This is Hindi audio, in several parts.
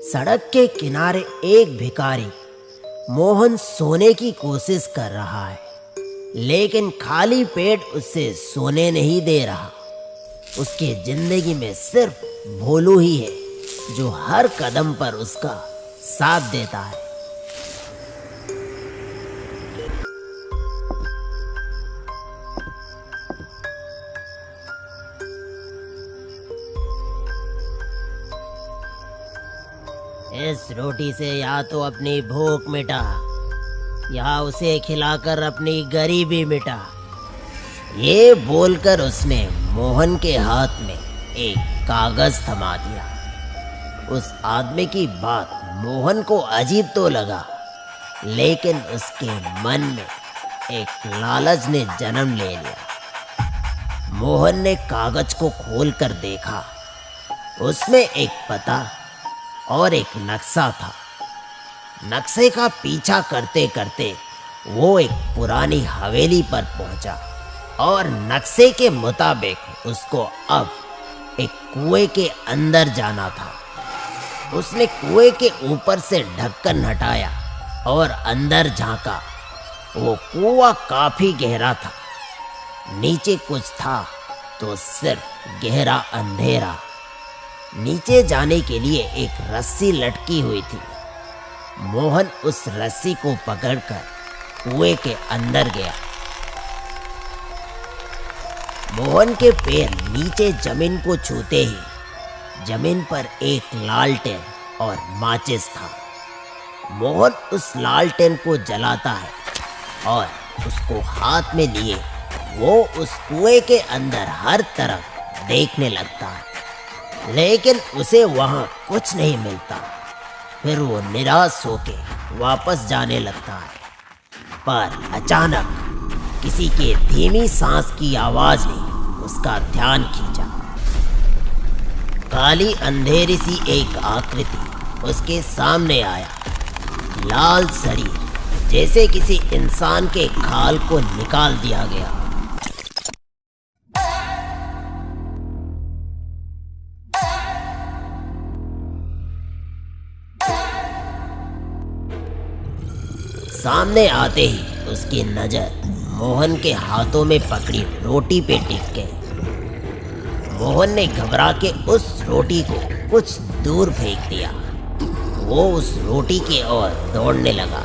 सड़क के किनारे एक भिखारी मोहन सोने की कोशिश कर रहा है, लेकिन खाली पेट उसे सोने नहीं दे रहा। उसकी जिंदगी में सिर्फ भोलू ही है जो हर कदम पर उसका साथ देता है। इस रोटी से या तो अपनी भूख मिटा या उसे खिलाकर अपनी गरीबी मिटा। ये बोलकर उसने मोहन के हाथ में एक कागज थमा दिया। उस आदमी की बात मोहन को अजीब तो लगा, लेकिन उसके मन में एक लालच ने जन्म ले लिया। मोहन ने कागज को खोलकर देखा। उसमें एक पता और एक नक्शा था। नक्शे का पीछा करते करते वो एक पुरानी हवेली पर पहुंचा और नक्शे के मुताबिक उसको अब एक कुएं के अंदर जाना था। उसने कुएं के ऊपर से ढक्कन हटाया और अंदर झांका। वो कुआं काफी गहरा था। नीचे कुछ था तो सिर्फ गहरा अंधेरा। नीचे जाने के लिए एक रस्सी लटकी हुई थी। मोहन उस रस्सी को पकड़कर कुएं के अंदर गया। मोहन के पैर नीचे जमीन को छूते ही जमीन पर एक लालटेन और माचिस था। मोहन उस लालटेन को जलाता है और उसको हाथ में लिए वो उस कुएं के अंदर हर तरफ देखने लगता है, लेकिन उसे वहां कुछ नहीं मिलता। फिर वो निराश होके वापस जाने लगता है, पर अचानक किसी के धीमी सांस की आवाज ने उसका ध्यान खींचा। काली अंधेरी सी एक आकृति उसके सामने आया। लाल शरीर, जैसे किसी इंसान के खाल को निकाल दिया गया। सामने आते ही उसकी नजर मोहन के हाथों में पकड़ी रोटी पे टिक गई। मोहन ने घबरा के उस रोटी को कुछ दूर फेंक दिया। वो उस रोटी की ओर दौड़ने लगा।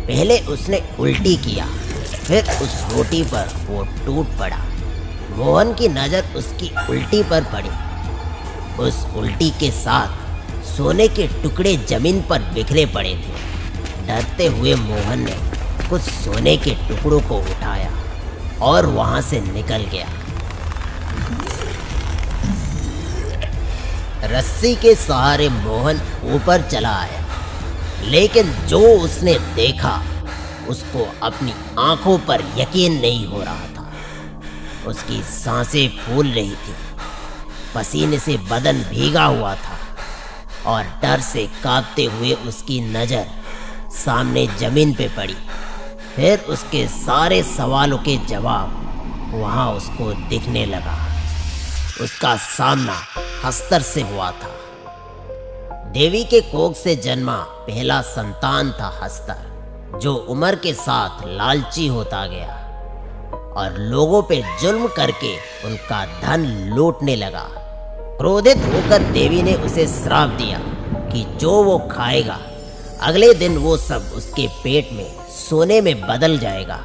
पहले उसने उल्टी किया, फिर उस रोटी पर वो टूट पड़ा। मोहन की नजर उसकी उल्टी पर पड़ी। उस उल्टी के साथ सोने के टुकड़े जमीन पर बिखरे पड़े थे। डरते हुए मोहन ने कुछ सोने के टुकड़ों को उठाया और वहां से निकल गया। रस्सी के सहारे मोहन ऊपर चला आया, लेकिन जो उसने देखा उसको अपनी आंखों पर यकीन नहीं हो रहा था। उसकी सांसें फूल रही थी, पसीने से बदन भीगा हुआ था और डर से कांपते हुए उसकी नज़र सामने जमीन पे पड़ी। फिर उसके सारे सवालों के जवाब वहां उसको दिखने लगा। उसका सामना हस्तर से हुआ था। देवी के कोख से जन्मा पहला संतान था हस्तर, जो उम्र के साथ लालची होता गया और लोगों पे जुल्म करके उनका धन लूटने लगा। क्रोधित होकर देवी ने उसे श्राप दिया कि जो वो खाएगा अगले दिन वो सब उसके पेट में सोने में बदल जाएगा।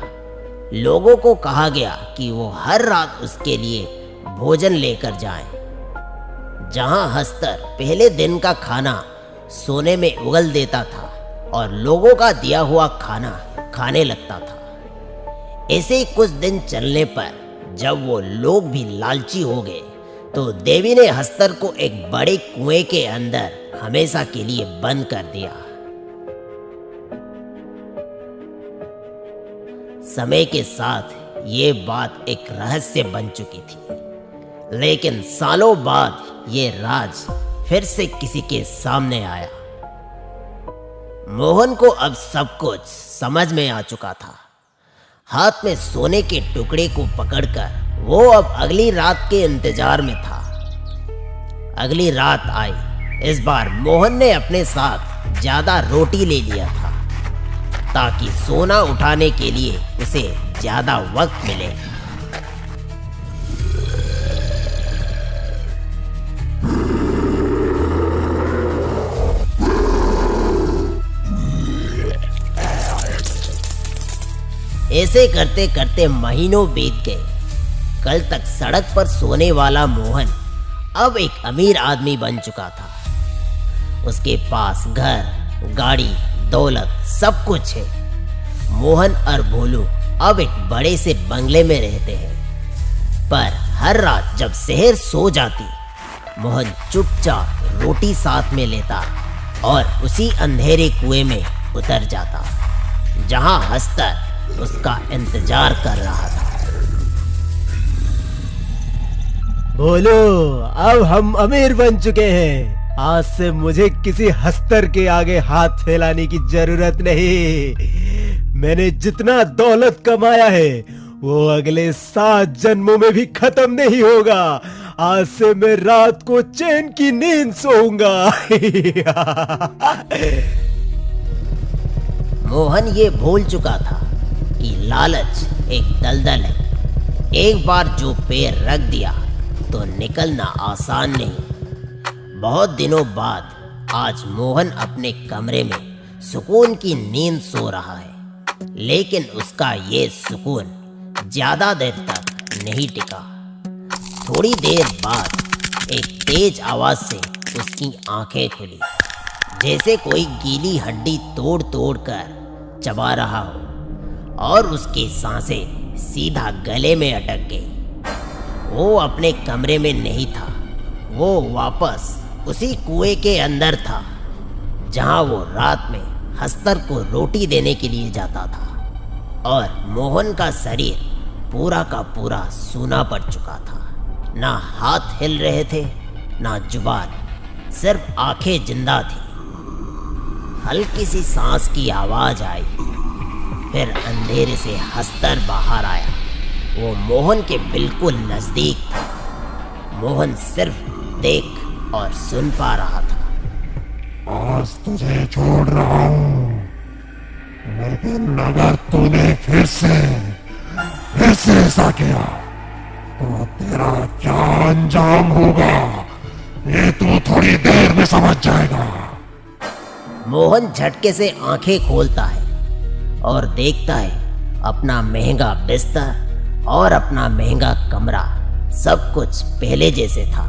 लोगों को कहा गया कि वो हर रात उसके लिए भोजन लेकर जाएं। जहां हस्तर पहले दिन का खाना सोने में उगल देता था और लोगों का दिया हुआ खाना खाने लगता था। ऐसे ही कुछ दिन चलने पर जब वो लोग भी लालची हो गए तो देवी ने हस्तर को एक बड़े कुएं के अंदर हमेशा के लिए बंद कर दिया। समय के साथ ये बात एक रहस्य बन चुकी थी, लेकिन सालों बाद ये राज फिर से किसी के सामने आया। मोहन को अब सब कुछ समझ में आ चुका था। हाथ में सोने के टुकड़े को पकड़कर वो अब अगली रात के इंतजार में था। अगली रात आई। इस बार मोहन ने अपने साथ ज्यादा रोटी ले लिया था ताकि सोना उठाने के लिए उसे ज्यादा वक्त मिले। ऐसे करते करते महीनों बीत गए। कल तक सड़क पर सोने वाला मोहन अब एक अमीर आदमी बन चुका था। उसके पास घर, गाड़ी, दौलत सब कुछ है। मोहन और भोलू अब एक बड़े से बंगले में रहते हैं। पर हर रात जब शहर सो जाती, मोहन चुपचाप रोटी साथ में लेता और उसी अंधेरे कुएं में उतर जाता जहां हस्तर उसका इंतजार कर रहा था। बोलो, अब हम अमीर बन चुके हैं। आज से मुझे किसी हस्तर के आगे हाथ फैलाने की जरूरत नहीं। मैंने जितना दौलत कमाया है वो अगले 7 जन्मों में भी खत्म नहीं होगा। आज से मैं रात को चैन की नींद सोऊंगा। मोहन ये भूल चुका था कि लालच एक दलदल है। एक बार जो पैर रख दिया तो निकलना आसान नहीं। बहुत दिनों बाद आज मोहन अपने कमरे में सुकून की नींद सो रहा है, लेकिन उसका ये सुकून ज्यादा देर तक नहीं टिका। थोड़ी देर बाद एक तेज आवाज से उसकी आंखें खुली, जैसे कोई गीली हड्डी तोड़ तोड़ कर चबा रहा हो, और उसकी सांसें सीधा गले में अटक गई। वो अपने कमरे में नहीं था, वो वापस उसी कुएं के अंदर था जहां वो रात में हस्तर को रोटी देने के लिए जाता था। और मोहन का शरीर पूरा का पूरा सूना पड़ चुका था। ना हाथ हिल रहे थे, ना जुबान, सिर्फ आंखें जिंदा थी। हल्की सी सांस की आवाज आई, फिर अंधेरे से हस्तर बाहर आया। वो मोहन के बिल्कुल नजदीक था। मोहन सिर्फ देख और सुन पा रहा था। आज तुझे छोड़ रहा हूं, लेकिन अगर तूने फिर से ऐसा किया तो तेरा क्या अंजाम होगा ये तू थोड़ी देर में समझ जाएगा। मोहन झटके से आंखें खोलता है और देखता है अपना महंगा बिस्तर और अपना महंगा कमरा, सब कुछ पहले जैसे था।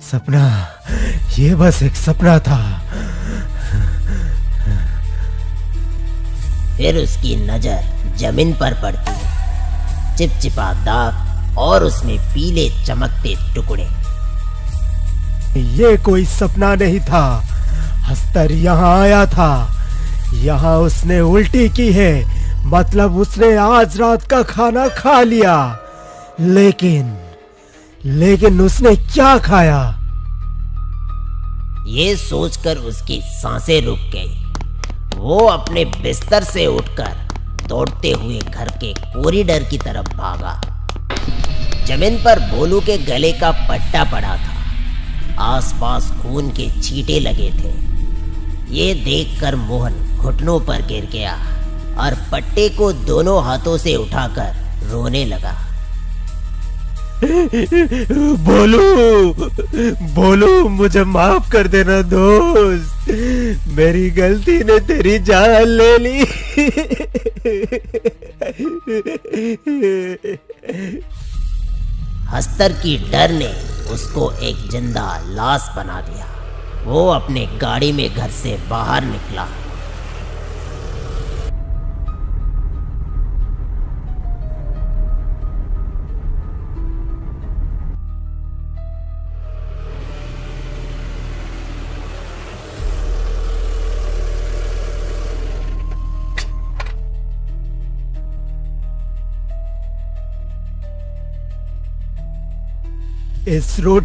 सपना, ये बस एक सपना था। फिर उसकी नजर जमीन पर पड़ती है, चिपचिपा दाग और उसमें पीले चमकते टुकड़े। ये कोई सपना नहीं था। हस्तर यहाँ आया था। यहाँ उसने उल्टी की है, मतलब उसने आज रात का खाना खा लिया। लेकिन उसने क्या खाया? ये सोचकर उसकी सांसें रुक गई। वो अपने बिस्तर से उठकर दौड़ते हुए घर के कॉरिडोर की तरफ भागा। जमीन पर भोलू के गले का पट्टा पड़ा था। आसपास खून के छींटे लगे थे। ये देखकर मोहन घुटनों पर गिर गया और पट्टे को दोनों हाथों से उठाकर रोने लगा। बोलू, मुझे माफ कर देना दोस्त। मेरी गलती ने तेरी जान ले ली। हस्तर की डर ने उसको एक जिंदा लाश बना दिया। वो अपने गाड़ी में घर से बाहर निकला। इस रोड